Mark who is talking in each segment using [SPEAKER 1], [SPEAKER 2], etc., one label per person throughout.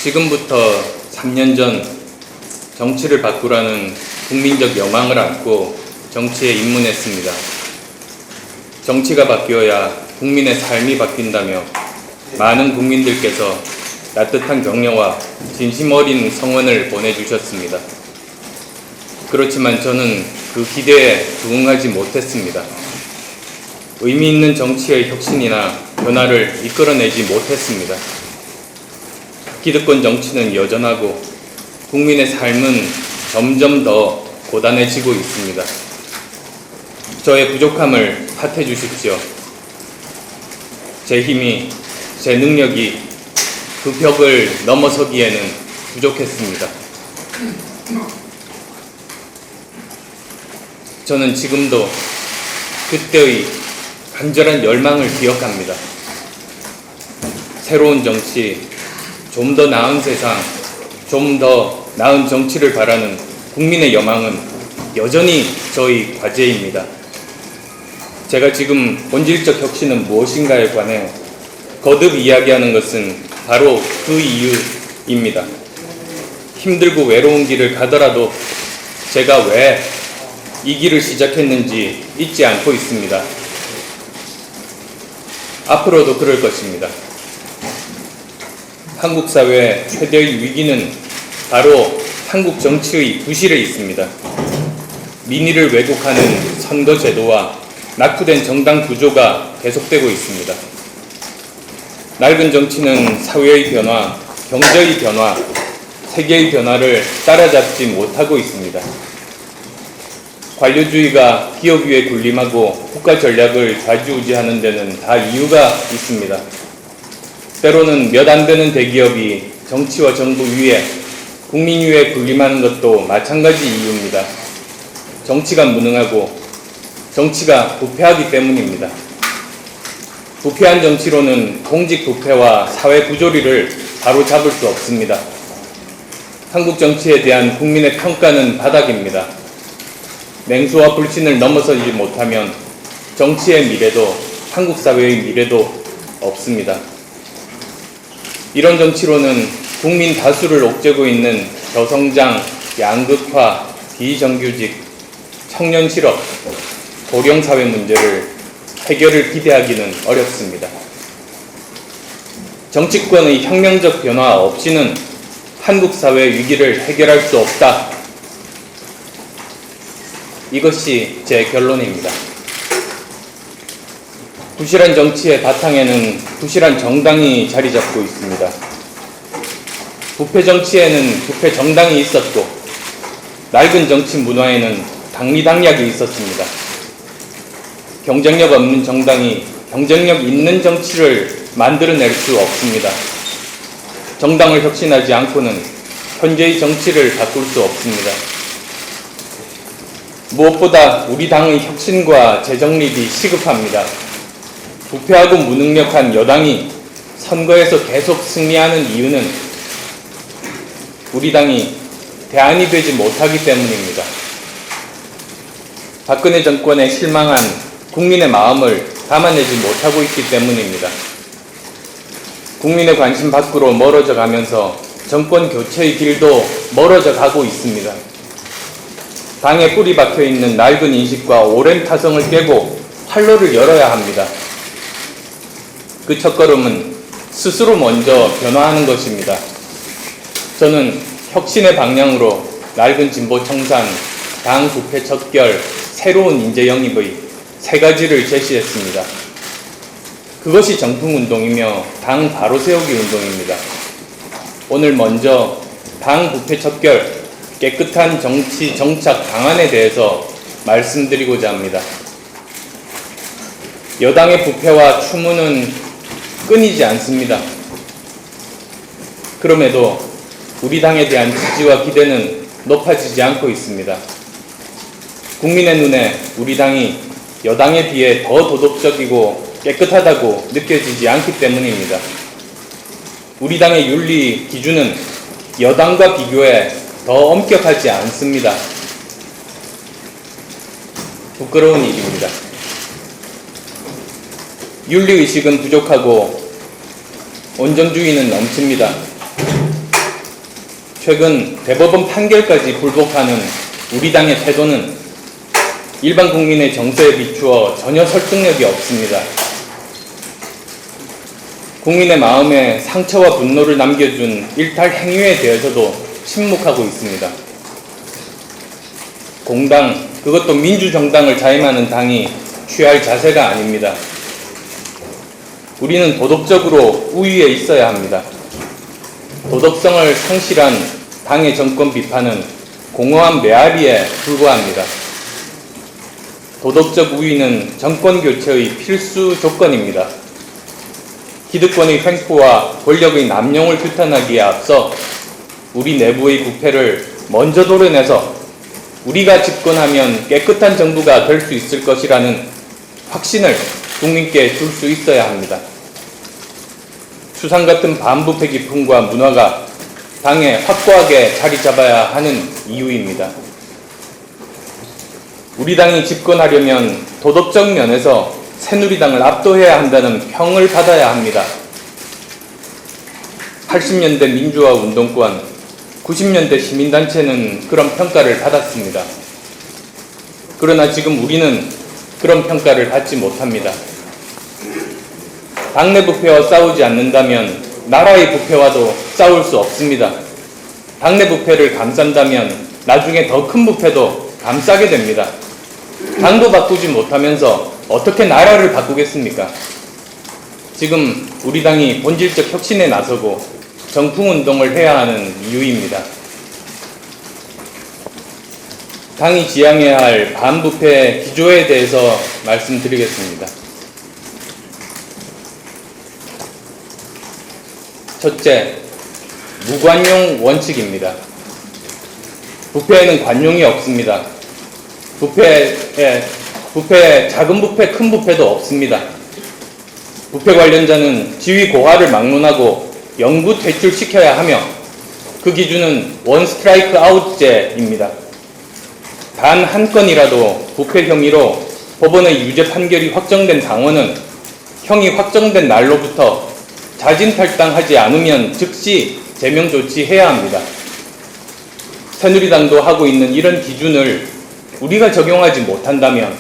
[SPEAKER 1] 지금부터 3년 전 정치를 바꾸라는 국민적 여망을 안고 정치에 입문했습니다. 정치가 바뀌어야 국민의 삶이 바뀐다며 많은 국민들께서 따뜻한 격려와 진심 어린 성원을 보내주셨습니다. 그렇지만 저는 그 기대에 부응하지 못했습니다. 의미 있는 정치의 혁신이나 변화를 이끌어내지 못했습니다. 기득권 정치는 여전하고 국민의 삶은 점점 더 고단해지고 있습니다. 저의 부족함을 탓해 주십시오. 제 힘이, 제 능력이 그 벽을 넘어서기에는 부족했습니다. 저는 지금도 그때의 간절한 열망을 기억합니다. 새로운 정치, 좀 더 나은 세상, 좀 더 나은 정치를 바라는 국민의 여망은 여전히 저희 과제입니다. 제가 지금 본질적 혁신은 무엇인가에 관해 거듭 이야기하는 것은 바로 그 이유입니다. 힘들고 외로운 길을 가더라도 제가 왜 이 길을 시작했는지 잊지 않고 있습니다. 앞으로도 그럴 것입니다. 한국 사회의 최대의 위기는 바로 한국 정치의 부실에 있습니다. 민의를 왜곡하는 선거제도와 낙후된 정당 구조가 계속되고 있습니다. 낡은 정치는 사회의 변화, 경제의 변화, 세계의 변화를 따라잡지 못하고 있습니다. 관료주의가 기업 위에 군림하고 국가 전략을 좌지우지하는 데는 다 이유가 있습니다. 때로는 몇 안 되는 대기업이 정치와 정부 위에, 국민 위에 군림하는 것도 마찬가지 이유입니다. 정치가 무능하고 정치가 부패하기 때문입니다. 부패한 정치로는 공직 부패와 사회 부조리를 바로잡을 수 없습니다. 한국 정치에 대한 국민의 평가는 바닥입니다. 냉소와 불신을 넘어서지 못하면 정치의 미래도 한국 사회의 미래도 없습니다. 이런 정치로는 국민 다수를 옥죄고 있는 저성장, 양극화, 비정규직, 청년 실업, 고령사회 문제를 해결을 기대하기는 어렵습니다. 정치권의 혁명적 변화 없이는 한국 사회의 위기를 해결할 수 없다. 이것이 제 결론입니다. 부실한 정치의 바탕에는 부실한 정당이 자리 잡고 있습니다. 부패 정치에는 부패 정당이 있었고, 낡은 정치 문화에는 당리당략이 있었습니다. 경쟁력 없는 정당이 경쟁력 있는 정치를 만들어낼 수 없습니다. 정당을 혁신하지 않고는 현재의 정치를 바꿀 수 없습니다. 무엇보다 우리 당의 혁신과 재정립이 시급합니다. 부패하고 무능력한 여당이 선거에서 계속 승리하는 이유는 우리 당이 대안이 되지 못하기 때문입니다. 박근혜 정권에 실망한 국민의 마음을 담아내지 못하고 있기 때문입니다. 국민의 관심 밖으로 멀어져 가면서 정권 교체의 길도 멀어져 가고 있습니다. 당에 뿌리 박혀 있는 낡은 인식과 오랜 타성을 깨고 활로를 열어야 합니다. 그 첫걸음은 스스로 먼저 변화하는 것입니다. 저는 혁신의 방향으로 낡은 진보 청산, 당 부패 척결, 새로운 인재 영입의 세 가지를 제시했습니다. 그것이 정풍운동이며 당 바로 세우기 운동입니다. 오늘 먼저 당 부패 척결, 깨끗한 정치 정착 방안에 대해서 말씀드리고자 합니다. 여당의 부패와 추문은 끊이지 않습니다. 그럼에도 우리 당에 대한 지지와 기대는 높아지지 않고 있습니다. 국민의 눈에 우리 당이 여당에 비해 더 도덕적이고 깨끗하다고 느껴지지 않기 때문입니다. 우리 당의 윤리 기준은 여당과 비교해 더 엄격하지 않습니다. 부끄러운 일입니다. 윤리의식은 부족하고 온정주의는 넘칩니다. 최근 대법원 판결까지 불복하는 우리 당의 태도는 일반 국민의 정서에 비추어 전혀 설득력이 없습니다. 국민의 마음에 상처와 분노를 남겨준 일탈 행위에 대해서도 침묵하고 있습니다. 공당, 그것도 민주정당을 자임하는 당이 취할 자세가 아닙니다. 우리는 도덕적으로 우위에 있어야 합니다. 도덕성을 상실한 당의 정권 비판은 공허한 메아리에 불과합니다. 도덕적 우위는 정권 교체의 필수 조건입니다. 기득권의 횡포와 권력의 남용을 규탄하기에 앞서 우리 내부의 부패를 먼저 도려내서 우리가 집권하면 깨끗한 정부가 될 수 있을 것이라는 확신을 국민께 줄 수 있어야 합니다. 추상 같은 반부패 기풍과 문화가 당에 확고하게 자리 잡아야 하는 이유입니다. 우리 당이 집권하려면 도덕적 면에서 새누리당을 압도해야 한다는 평을 받아야 합니다. 80년대 민주화 운동권, 90년대 시민단체는 그런 평가를 받았습니다. 그러나 지금 우리는 그런 평가를 받지 못합니다. 당내 부패와 싸우지 않는다면 나라의 부패와도 싸울 수 없습니다. 당내 부패를 감싼다면 나중에 더 큰 부패도 감싸게 됩니다. 당도 바꾸지 못하면서 어떻게 나라를 바꾸겠습니까? 지금 우리 당이 본질적 혁신에 나서고 정풍운동을 해야 하는 이유입니다. 당이 지향해야 할 반부패 기조에 대해서 말씀드리겠습니다. 첫째, 무관용 원칙입니다. 부패에는 관용이 없습니다. 부패에 작은 부패, 큰 부패도 없습니다. 부패 관련자는 지위 고하를 막론하고 영구 퇴출시켜야 하며 그 기준은 원 스트라이크 아웃제입니다. 단 한 건이라도 부패 혐의로 법원의 유죄 판결이 확정된 당원은 형이 확정된 날로부터 자진 탈당하지 않으면 즉시 제명 조치해야 합니다. 새누리당도 하고 있는 이런 기준을 우리가 적용하지 못한다면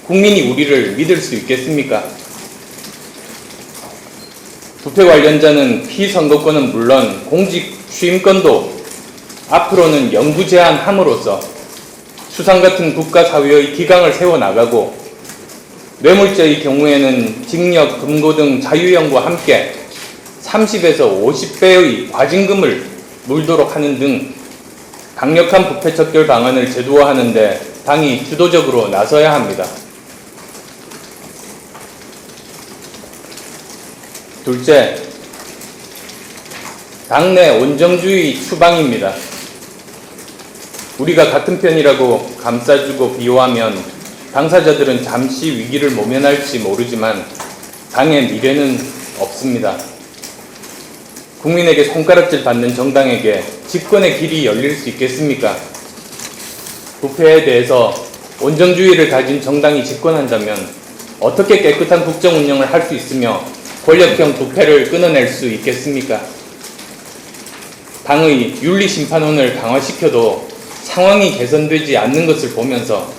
[SPEAKER 1] 국민이 우리를 믿을 수 있겠습니까? 부패 관련자는 피선거권은 물론 공직 취임권도 앞으로는 영구 제한함으로써 수상 같은 국가 사회의 기강을 세워나가고 뇌물죄의 경우에는 징역, 금고 등 자유형과 함께 30에서 50배의 과징금을 물도록 하는 등 강력한 부패 척결 방안을 제도화하는 데 당이 주도적으로 나서야 합니다. 둘째, 당내 온정주의 추방입니다. 우리가 같은 편이라고 감싸주고 비호하면 당사자들은 잠시 위기를 모면할지 모르지만 당의 미래는 없습니다. 국민에게 손가락질 받는 정당에게 집권의 길이 열릴 수 있겠습니까? 부패에 대해서 온정주의를 가진 정당이 집권한다면 어떻게 깨끗한 국정 운영을 할 수 있으며 권력형 부패를 끊어낼 수 있겠습니까? 당의 윤리심판원을 강화시켜도 상황이 개선되지 않는 것을 보면서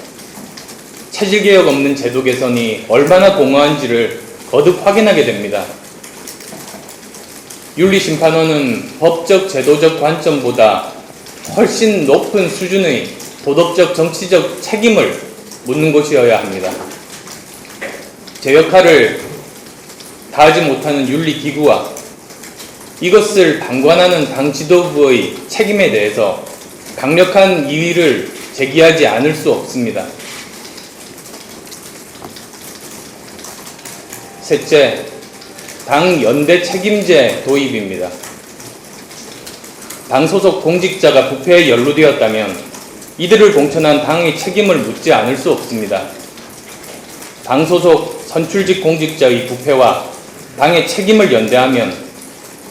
[SPEAKER 1] 체질개혁 없는 제도 개선이 얼마나 공허한지를 거듭 확인하게 됩니다. 윤리심판원은 법적, 제도적 관점보다 훨씬 높은 수준의 도덕적, 정치적 책임을 묻는 곳이어야 합니다. 제 역할을 다하지 못하는 윤리기구와 이것을 방관하는 당 지도부의 책임에 대해서 강력한 이의를 제기하지 않을 수 없습니다. 셋째, 당 연대 책임제 도입입니다. 당 소속 공직자가 부패에 연루되었다면 이들을 공천한 당의 책임을 묻지 않을 수 없습니다. 당 소속 선출직 공직자의 부패와 당의 책임을 연대하면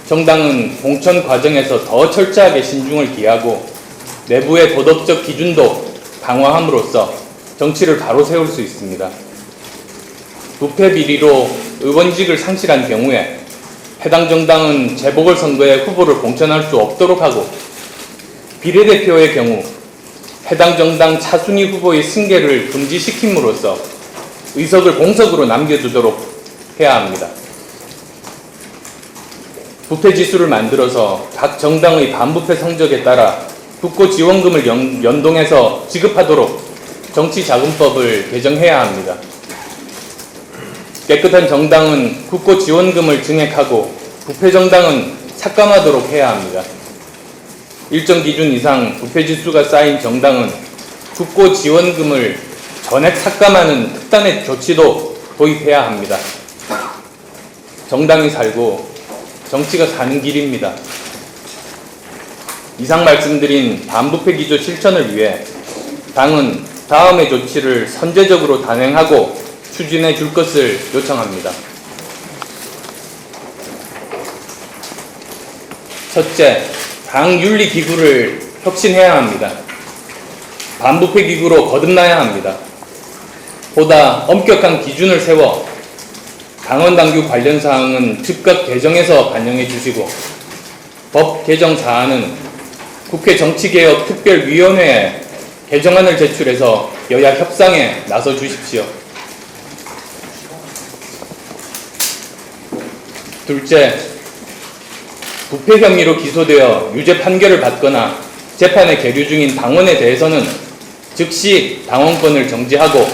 [SPEAKER 1] 정당은 공천 과정에서 더 철저하게 신중을 기하고 내부의 도덕적 기준도 강화함으로써 정치를 바로 세울 수 있습니다. 부패 비리로 의원직을 상실한 경우에 해당 정당은 재보궐선거에 후보를 공천할 수 없도록 하고 비례대표의 경우 해당 정당 차순위 후보의 승계를 금지시킴으로써 의석을 공석으로 남겨두도록 해야 합니다. 부패지수를 만들어서 각 정당의 반부패 성적에 따라 국고지원금을 연동해서 지급하도록 정치자금법을 개정해야 합니다. 깨끗한 정당은 국고지원금을 증액하고 부패정당은 삭감하도록 해야 합니다. 일정 기준 이상 부패지수가 쌓인 정당은 국고지원금을 전액 삭감하는 특단의 조치도 도입해야 합니다. 정당이 살고 정치가 사는 길입니다. 이상 말씀드린 반부패 기조 실천을 위해 당은 다음의 조치를 선제적으로 단행하고 추진해 줄 것을 요청합니다. 첫째, 당 윤리 기구를 혁신해야 합니다. 반부패 기구로 거듭나야 합니다. 보다 엄격한 기준을 세워 당원 당규 관련 사항은 즉각 개정해서 반영해 주시고 법 개정 사안은 국회 정치개혁특별위원회에 개정안을 제출해서 여야 협상에 나서 주십시오. 둘째, 부패 혐의로 기소되어 유죄 판결을 받거나 재판에 계류 중인 당원에 대해서는 즉시 당원권을 정지하고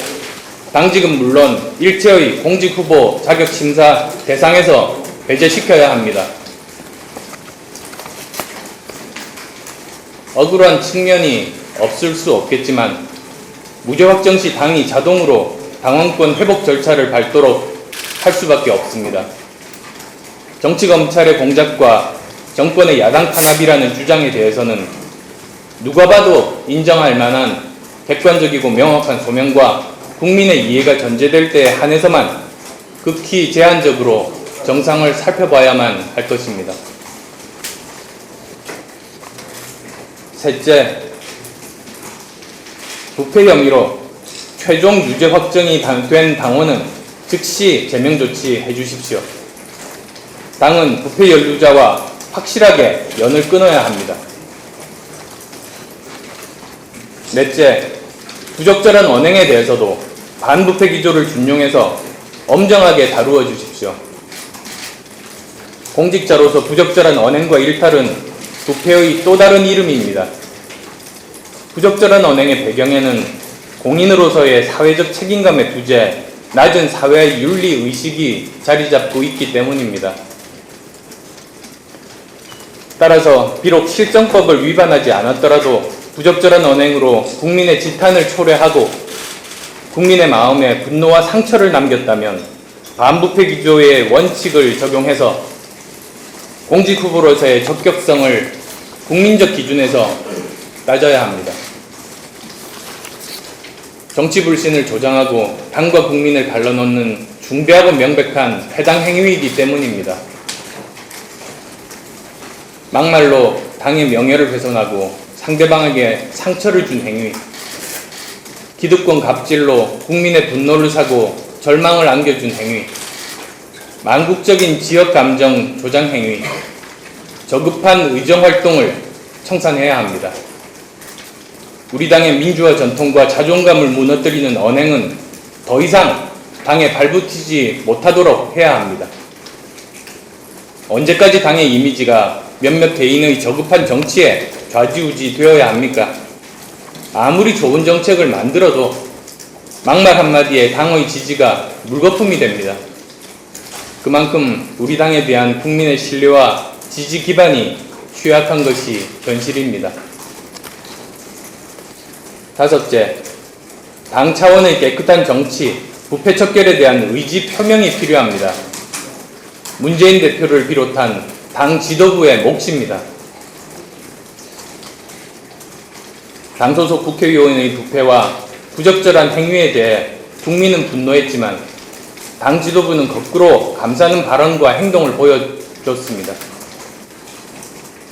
[SPEAKER 1] 당직은 물론 일체의 공직 후보 자격 심사 대상에서 배제시켜야 합니다. 억울한 측면이 없을 수 없겠지만 무죄 확정 시 당이 자동으로 당원권 회복 절차를 밟도록 할 수밖에 없습니다. 정치검찰의 공작과 정권의 야당 탄압이라는 주장에 대해서는 누가 봐도 인정할 만한 객관적이고 명확한 소명과 국민의 이해가 전제될 때에 한해서만 극히 제한적으로 정상을 살펴봐야만 할 것입니다. 셋째, 부패 혐의로 최종 유죄 확정이 된 당원은 즉시 제명 조치해 주십시오. 당은 부패 연루자와 확실하게 연을 끊어야 합니다. 넷째, 부적절한 언행에 대해서도 반부패 기조를 준용해서 엄정하게 다루어 주십시오. 공직자로서 부적절한 언행과 일탈은 부패의 또 다른 이름입니다. 부적절한 언행의 배경에는 공인으로서의 사회적 책임감의 부재, 낮은 사회 윤리 의식이 자리 잡고 있기 때문입니다. 따라서 비록 실정법을 위반하지 않았더라도 부적절한 언행으로 국민의 지탄을 초래하고 국민의 마음에 분노와 상처를 남겼다면 반부패 기조의 원칙을 적용해서 공직 후보로서의 적격성을 국민적 기준에서 따져야 합니다. 정치 불신을 조장하고 당과 국민을 갈라놓는 중대하고 명백한 해당 행위이기 때문입니다. 막말로 당의 명예를 훼손하고 상대방에게 상처를 준 행위, 기득권 갑질로 국민의 분노를 사고 절망을 안겨준 행위, 만국적인 지역 감정 조장 행위, 저급한 의정 활동을 청산해야 합니다. 우리 당의 민주화 전통과 자존감을 무너뜨리는 언행은 더 이상 당에 발붙이지 못하도록 해야 합니다. 언제까지 당의 이미지가 몇몇 개인의 저급한 정치에 좌지우지 되어야 합니까? 아무리 좋은 정책을 만들어도 막말 한마디에 당의 지지가 물거품이 됩니다. 그만큼 우리 당에 대한 국민의 신뢰와 지지 기반이 취약한 것이 현실입니다. 다섯째, 당 차원의 깨끗한 정치, 부패 척결에 대한 의지 표명이 필요합니다. 문재인 대표를 비롯한 당 지도부의 몫입니다. 당 소속 국회의원의 부패와 부적절한 행위에 대해 국민은 분노했지만 당 지도부는 거꾸로 감싸는 발언과 행동을 보여줬습니다.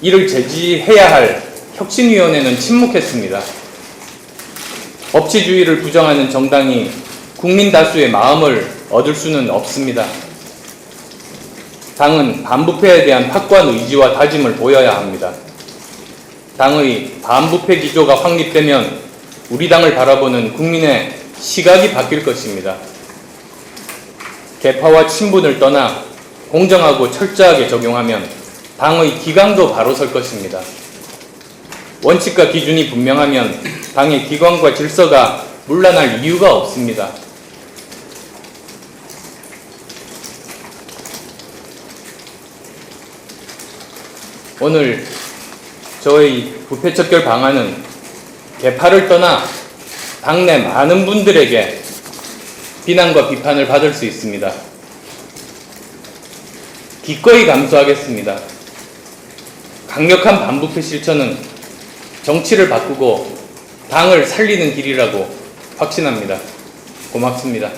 [SPEAKER 1] 이를 제지해야 할 혁신위원회는 침묵했습니다. 법치주의를 부정하는 정당이 국민 다수의 마음을 얻을 수는 없습니다. 당은 반부패에 대한 확고한 의지와 다짐을 보여야 합니다. 당의 반부패 기조가 확립되면 우리 당을 바라보는 국민의 시각이 바뀔 것입니다. 계파와 친분을 떠나 공정하고 철저하게 적용하면 당의 기강도 바로 설 것입니다. 원칙과 기준이 분명하면 당의 기관과 질서가 물러날 이유가 없습니다. 오늘 저의 부패척결 방안은 계파를 떠나 당내 많은 분들에게 비난과 비판을 받을 수 있습니다. 기꺼이 감수하겠습니다. 강력한 반부패 실천은 정치를 바꾸고 당을 살리는 길이라고 확신합니다. 고맙습니다.